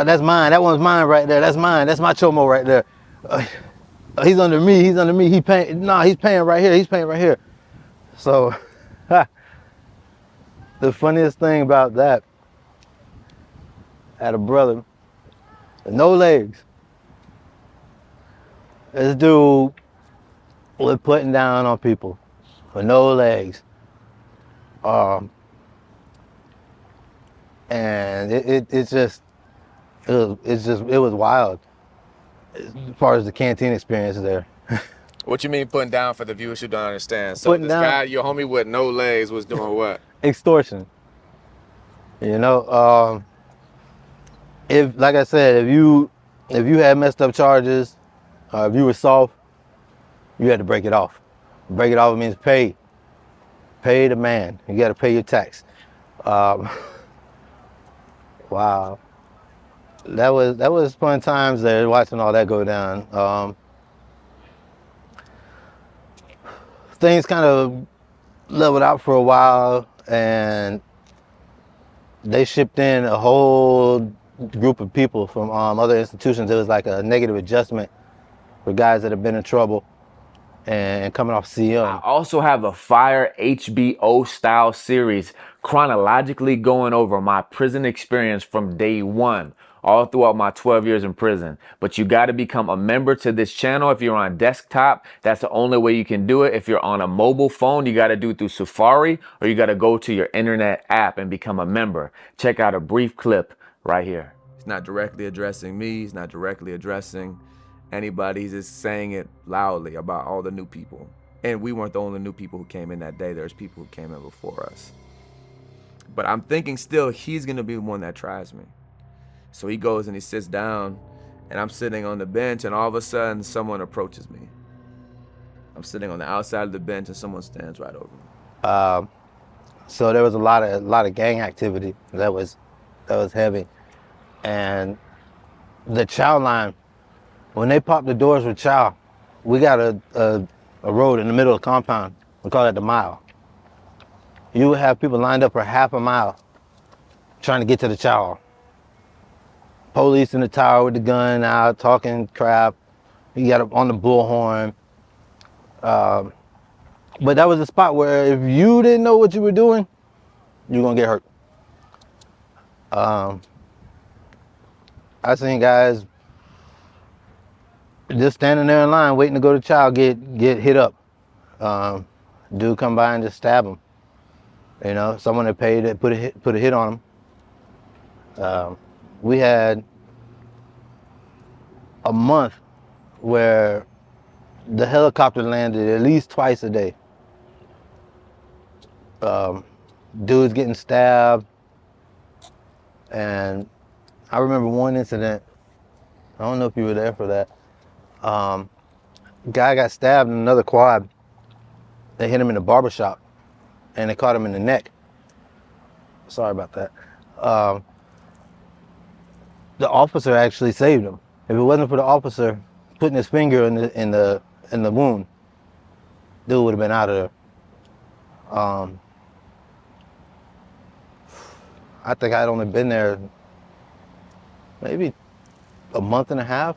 That's mine. That one's mine right there. That's mine. That's my chomo right there. He's under me. He's under me. He's paying. Nah, he's paying right here. He's paying right here. So, the funniest thing about that, I had a brother, no legs. This dude was putting down on people with no legs. And it was wild as far as the canteen experience there. What you mean putting down for the viewers who don't understand? So Putting this down guy, your homie with no legs, was doing what? extortion. You know, if like I said, if you had messed up charges, if you were soft, you had to break it off. Break it off means pay the man. You got to pay your tax. Wow, that was fun times there, watching all that go down. Things kind of leveled out for a while, and they shipped in a whole group of people from other institutions. It was like a negative adjustment for guys that have been in trouble and coming off CM. I also have a fire HBO style series chronologically going over my prison experience from day one, all throughout my 12 years in prison. But you got to become a member to this channel. If you're on desktop, that's the only way you can do it. If you're on a mobile phone, you got to do it through Safari, or you got to go to your internet app and become a member. Check out a brief clip right here. He's not directly addressing me. He's not directly addressing anybody. He's just saying it loudly about all the new people. And we weren't the only new people who came in that day. There's people who came in before us. But I'm thinking still he's gonna be the one that tries me. So he goes and he sits down, and I'm sitting on the bench, and all of a sudden someone approaches me. I'm sitting on the outside of the bench and someone stands right over me. So there was a lot of gang activity that was heavy, and the chow line, when they popped the doors with chow, we got a road in the middle of the compound. We call it the mile. You would have people lined up for half a mile trying to get to the chow. Police in the tower with the gun out, talking crap. You got up on the bullhorn. But that was a spot where if you didn't know what you were doing, you're gonna get hurt. I seen guys just standing there in line waiting to go to chow get hit up. Dude come by and just stab him. You know, someone that paid it put a hit on him. We had a month where the helicopter landed at least twice a day. Dudes getting stabbed, and I remember one incident. I don't know if you were there for that. Guy got stabbed in another quad. They hit him in the barbershop, and they caught him in the neck. Sorry about that. The officer actually saved him. If it wasn't for the officer putting his finger in the wound, dude would have been out of there. I think I'd only been there maybe a month and a half.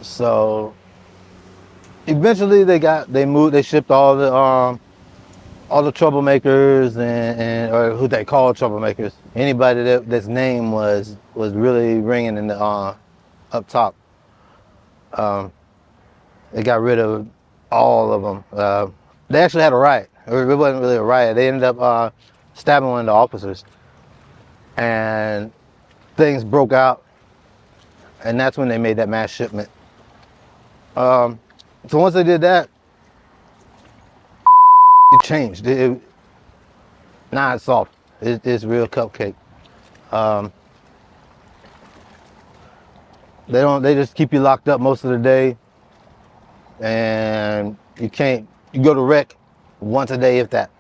So eventually they shipped all the troublemakers or who they call troublemakers. Anybody that's name was really ringing in the up top. They got rid of all of them. They actually had a riot. It wasn't really a riot. They ended up stabbing one of the officers, and things broke out, and that's when they made that mass shipment. So once they did that, it changed. Now it's soft. It's real cupcake. They just keep you locked up most of the day, and you go to rec once a day, if that.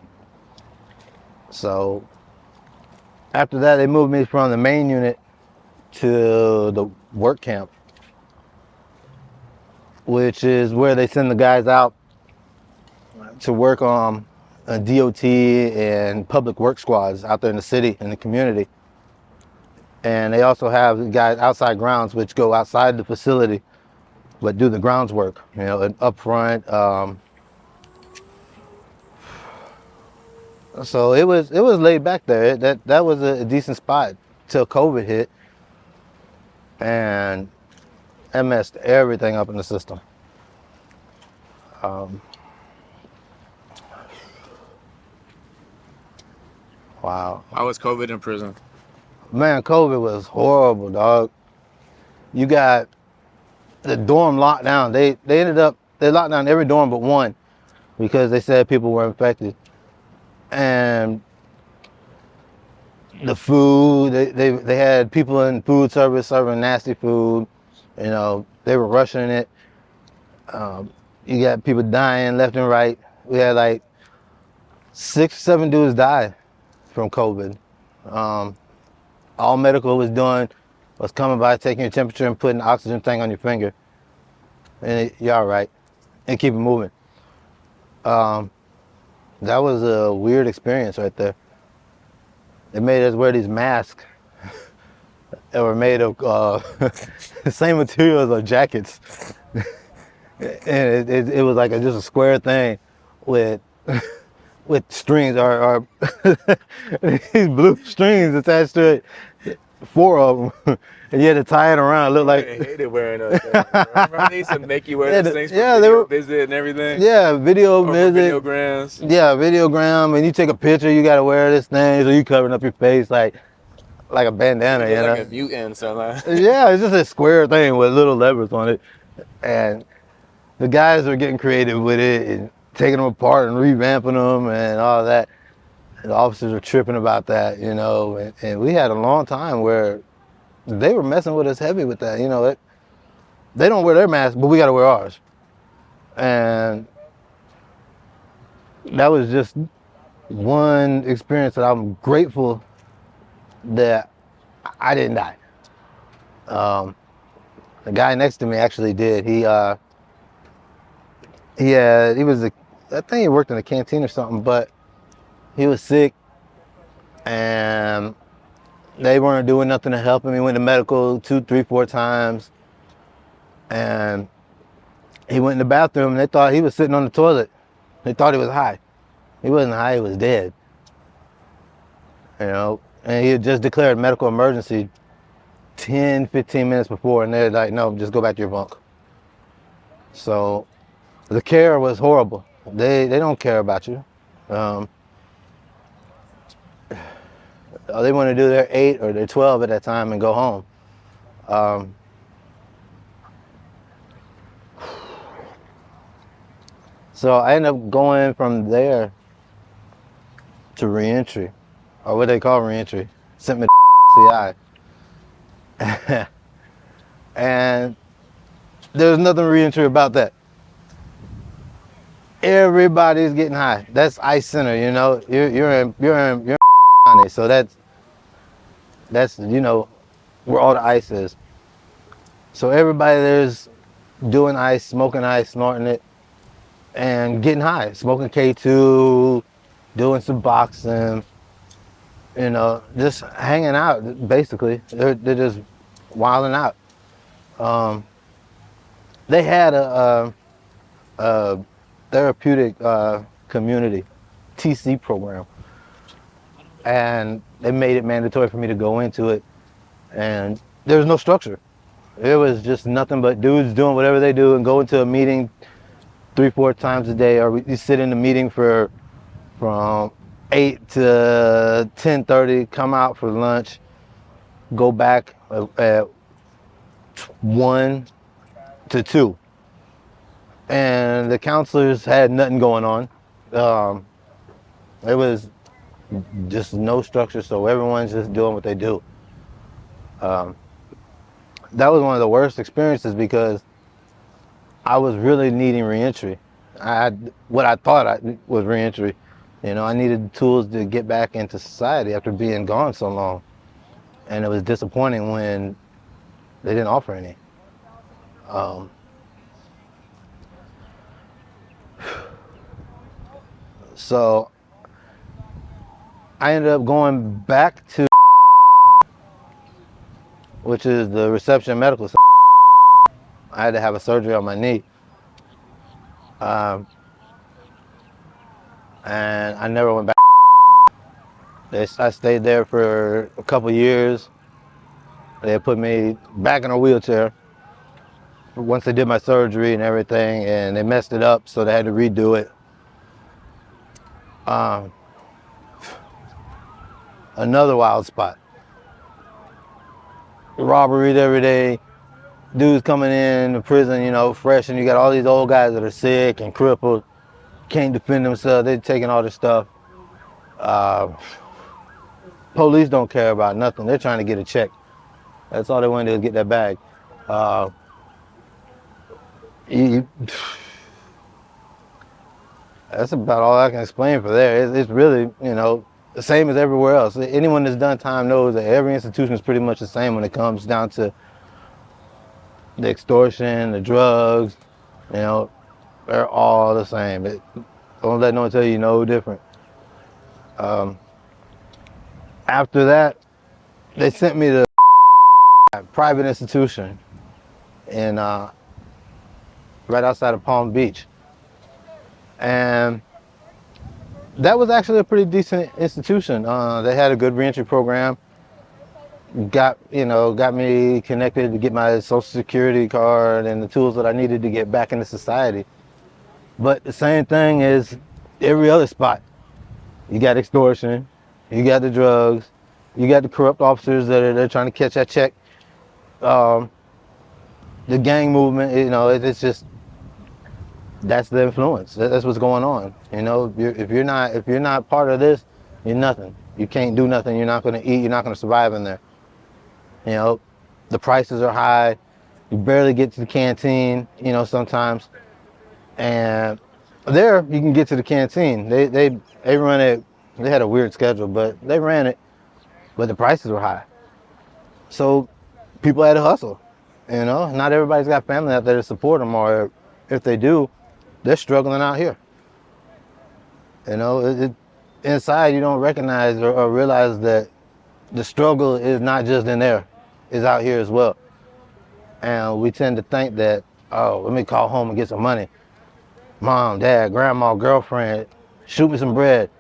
So after that, they moved me from the main unit to the work camp, which is where they send the guys out to work on DOT and public work squads out there in the city, in the community. And they also have guys outside grounds, which go outside the facility, but do the grounds work, you know, and up front. So it was laid back there. That was a decent spot till COVID hit, and that messed everything up in the system. Wow. How was COVID in prison? Man, COVID was horrible, dog. You got the dorm locked down. They locked down every dorm but one because they said people were infected. And the food, they had people in food service serving nasty food. You know, they were rushing it. You got people dying left and right. We had like 6, 7 dudes die from COVID. All medical was doing was coming by, taking your temperature and putting an oxygen thing on your finger. And you're all right. And keep it moving. That was a weird experience right there. They made us wear these masks that were made of the same material as our jackets. And it was like just a square thing with strings or these blue strings attached to it, 4 of them, and you had to tie it around. It looked like I hated wearing those things. Remember they used to make you wear Yeah, those things for yeah, they video were- visit and everything? yeah, video Or for visit, videograms. yeah, videogram, and you take a picture. You gotta wear this thing, so you covering up your face like a bandana, You you look know. like a mutant or something. Yeah, it's just a square thing with little levers on it, and the guys are getting creative with it and taking them apart and revamping them and all that. And the officers are tripping about that, you know. And we had a long time where they were messing with us heavy with that, you know. They don't wear their mask, but we got to wear ours. And that was just one experience that I'm grateful that I didn't die. The guy next to me actually did. I think he worked in a canteen or something, but he was sick and they weren't doing nothing to help him. He went to medical 2, 3, 4 times, and he went in the bathroom and they thought he was sitting on the toilet. They thought he was high. He wasn't high, he was dead. You know, and he had just declared medical emergency 10, 15 minutes before, and they're like, no, just go back to your bunk. So the care was horrible. They don't care about you. They want to do their 8 or their 12 at that time and go home. So I ended up going from there to reentry, or what they call reentry. Sent me to CI. And there's nothing reentry about that. Everybody's getting high. That's ICE Center, you know. You're in County, so that's you know where all the ice is. So everybody there's doing ice, smoking ice, snorting it, and getting high, smoking K2, doing some boxing, you know, just hanging out. Basically, they're just wilding out. They had a therapeutic community TC program, and they made it mandatory for me to go into it, and there was no structure. It was just nothing but dudes doing whatever they do and go into a meeting 3, 4 times a day, or we sit in the meeting from 8 to 10:30, come out for lunch, go back at 1 to 2. And the counselors had nothing going on. It was just no structure, so everyone's just doing what they do. That was one of the worst experiences because I was really needing reentry. What I thought was reentry. You know, I needed tools to get back into society after being gone so long. And it was disappointing when they didn't offer any. So I ended up going back to, which is the reception medical center. I had to have a surgery on my knee. And I never went back. I stayed there for a couple years. They put me back in a wheelchair once they did my surgery and everything, and they messed it up, so they had to redo it. Another wild spot. Robberies every day. Dudes coming in the prison, you know, fresh, and you got all these old guys that are sick and crippled, can't defend themselves. They're taking all this stuff. Police don't care about nothing. They're trying to get a check. That's all they want to do is get that bag. That's about all I can explain for there. It's really, you know, the same as everywhere else. Anyone that's done time knows that every institution is pretty much the same when it comes down to the extortion, the drugs, you know, they're all the same. Don't let no one tell you no different. After that, they sent me to a private institution in right outside of Palm Beach. And that was actually a pretty decent institution. They had a good reentry program. Got me connected to get my social security card and the tools that I needed to get back into society. But the same thing as every other spot. You got extortion, you got the drugs, you got the corrupt officers they're trying to catch that check. The gang movement, you know, it's just, that's the influence. That's what's going on. You know, if you're not part of this, you're nothing. You can't do nothing. You're not going to eat. You're not going to survive in there. You know, the prices are high. You barely get to the canteen, you know, sometimes. And there you can get to the canteen. They run it. They had a weird schedule, but they ran it. But the prices were high. So people had to hustle. You know, not everybody's got family out there to support them, or if they do, they're struggling out here. You know, inside you don't recognize or realize that the struggle is not just in there, it's out here as well. And we tend to think that, oh, let me call home and get some money. Mom, dad, grandma, girlfriend, shoot me some bread.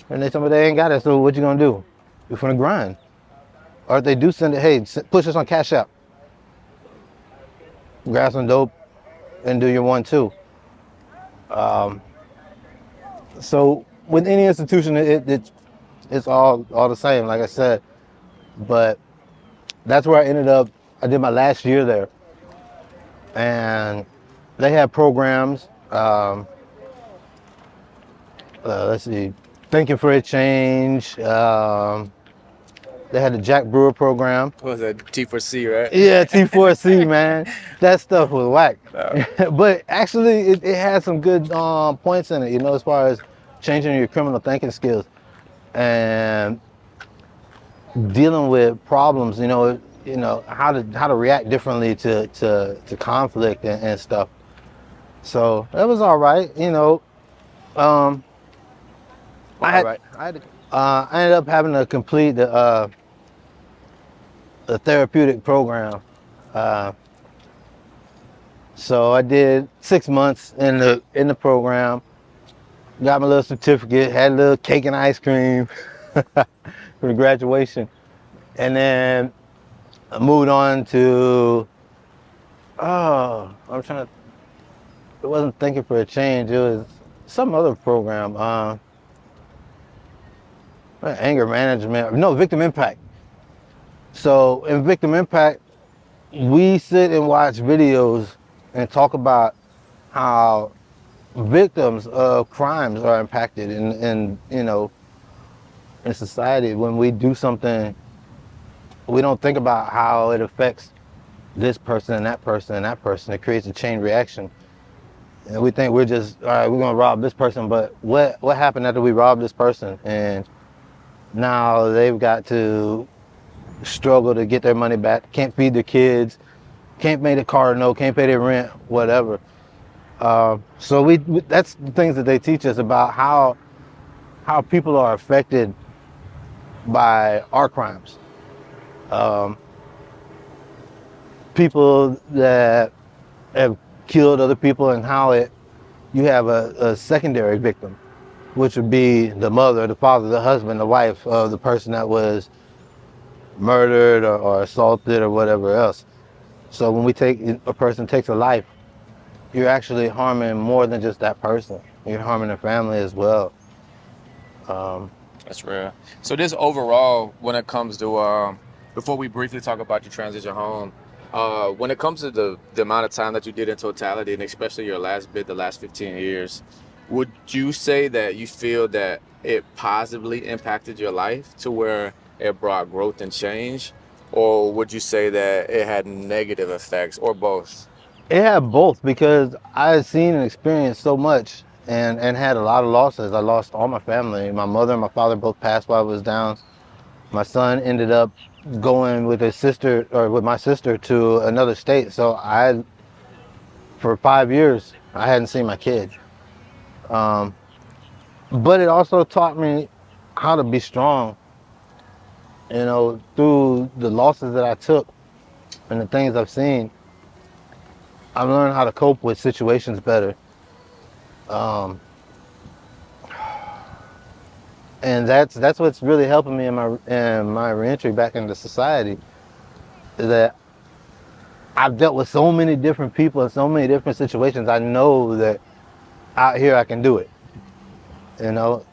And they tell me they ain't got it, so what you gonna do? You're gonna grind. Or if they do send it, hey, push us on Cash App. Grab some dope and do your 1-2. So with any institution, it's all the same, like I said. But that's where I ended up. I did my last year there, and they had programs. Let's see, Thinking for a Change. They had the Jack Brewer program. What was that, T4C, right? Yeah, T4C, man. That stuff was whack. No. But actually, it had some good points in it, you know, as far as changing your criminal thinking skills and dealing with problems, you know, how to react differently to conflict and stuff. So that was all right, you know. I ended up having to complete the therapeutic program. So I did 6 months in the program, got my little certificate, had a little cake and ice cream for graduation, and then I moved on to, it wasn't Thinking for a Change, it was some other program, anger management, no, Victim Impact. So in Victim Impact, we sit and watch videos and talk about how victims of crimes are impacted in society. When we do something, we don't think about how it affects this person and that person and that person. It creates a chain reaction. And we think we're just, all right, we're gonna rob this person, but what happened after we robbed this person? And now they've got to struggle to get their money back, can't feed their kids, can't pay the car note, can't pay their rent, whatever. So that's the things that they teach us about how how people are affected by our crimes. Um, People that have killed other people, and how you have a secondary victim, which would be the mother, the father, the husband, the wife of the person that was murdered or assaulted or whatever else. So when a person takes a life, you're actually harming more than just that person. You're harming the family as well. That's real. So this overall, when it comes to before we briefly talk about your transition home, when it comes to the amount of time that you did in totality, and especially your last bit, the last 15 years, would you say that you feel that it positively impacted your life to where it brought growth and change, or would you say that it had negative effects, or both? It had both, because I had seen and experienced so much, and had a lot of losses. I lost all my family. My mother and my father both passed while I was down. My son ended up going with his sister, or with my sister, to another state. So for 5 years, I hadn't seen my kid. But it also taught me how to be strong, through the losses that I took and the things I've seen. I've learned how to cope with situations better. And that's what's really helping me in my reentry back into society, is that I've dealt with so many different people in so many different situations. I know that out here I can do it. You know,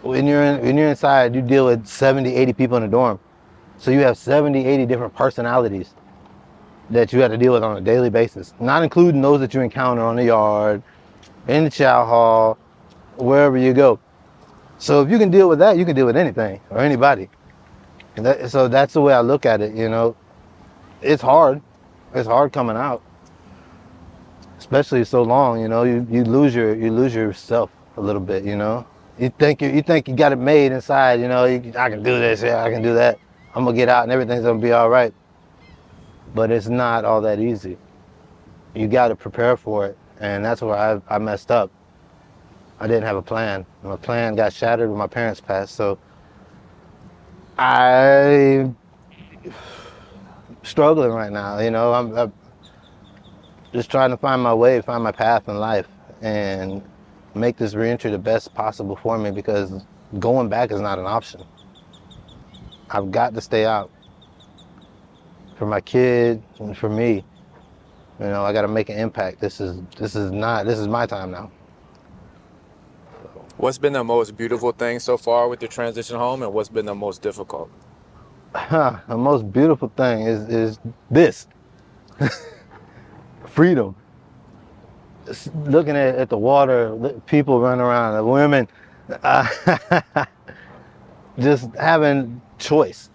when you're inside, you deal with 70, 80 people in a dorm. So you have 70, 80 different personalities that you have to deal with on a daily basis, not including those that you encounter on the yard, in the chow hall, wherever you go. So if you can deal with that, you can deal with anything or anybody. So that's the way I look at it. It's hard. It's hard coming out, especially so long. You lose yourself a little bit. You think you got it made inside. I can do this. Yeah, I can do that. I'm gonna get out and everything's gonna be all right. But it's not all that easy. You got to prepare for it, and that's where I messed up. I didn't have a plan. My plan got shattered when my parents passed. So I'm struggling right now. I'm just trying to find my way, find my path in life, and make this reentry the best possible for me, because going back is not an option. I've got to stay out for my kid and for me. I got to make an impact. This is my time now. What's been the most beautiful thing so far with your transition home, and what's been the most difficult? The most beautiful thing is this freedom. Looking at the water, people running around, the women, uh, just having choice.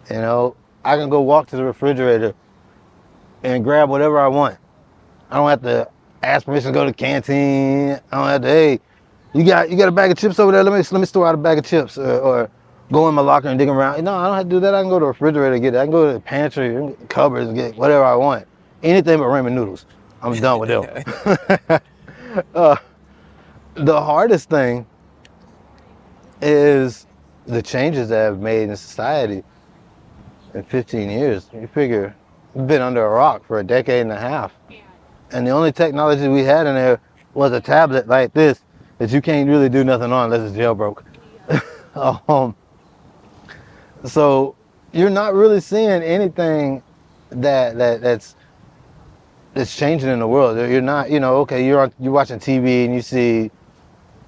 I can go walk to the refrigerator and grab whatever I want. I don't have to ask permission to go to the canteen. I don't have to, hey, you got a bag of chips over there? Let me store out a bag of chips, or go in my locker and dig around. No, I don't have to do that. I can go to the refrigerator and get it. I can go to the pantry, cupboards, and get whatever I want. Anything but ramen noodles. I'm done with them. The hardest thing is the changes that I've made in society in 15 years. You figure we've been under a rock for a decade and a half. And the only technology we had in there was a tablet like this that you can't really do nothing on unless it's jailbroke. So you're not really seeing anything that's changing in the world. You're not, okay, you're watching TV and you see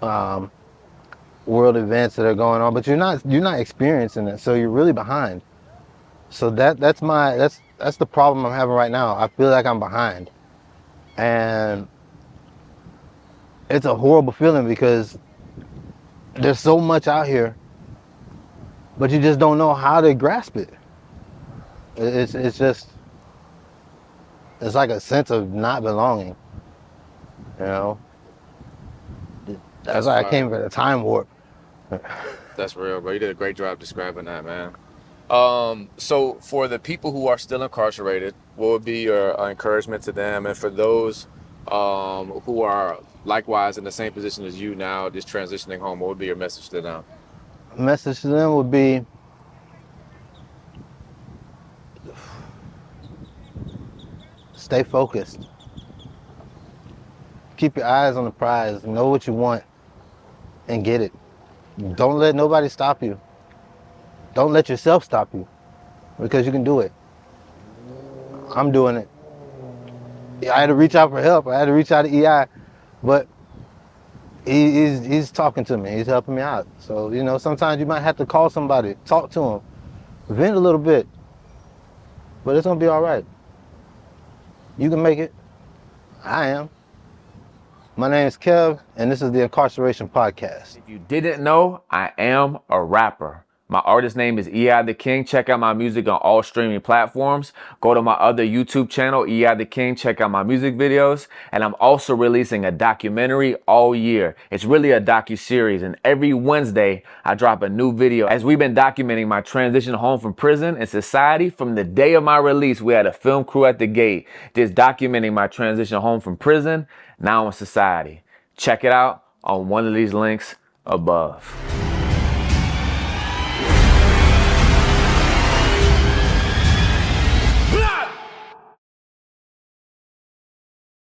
world events that are going on, but you're not experiencing it. So you're really behind. So that's the problem I'm having right now. I feel like I'm behind. And it's a horrible feeling, because there's so much out here, but you just don't know how to grasp it. It's like a sense of not belonging. You know, that's why I came with a time warp. That's real, bro. You did a great job describing that, man. So for the people who are still incarcerated, what would be your encouragement to them? And for those who are likewise in the same position as you now, just transitioning home, what would be your message to them? Message to them would be, stay focused. Keep your eyes on the prize. Know what you want and get it. Don't let nobody stop you. Don't let yourself stop you, because you can do it. I'm doing it. I had to reach out for help. I had to reach out to EI, but he's talking to me. He's helping me out. So, you know, sometimes you might have to call somebody, talk to him, vent a little bit, but it's gonna be all right. You can make it. I am. My name is Kev, and this is the Incarceration Podcast. If you didn't know, I am a rapper. My artist name is EI the King. Check out my music on all streaming platforms. Go to my other YouTube channel, EI the King. Check out my music videos. And I'm also releasing a documentary all year. It's really a docu-series. And every Wednesday, I drop a new video. As we've been documenting my transition home from prison and society, from the day of my release, we had a film crew at the gate just documenting my transition home from prison, now in society. Check it out on one of these links above.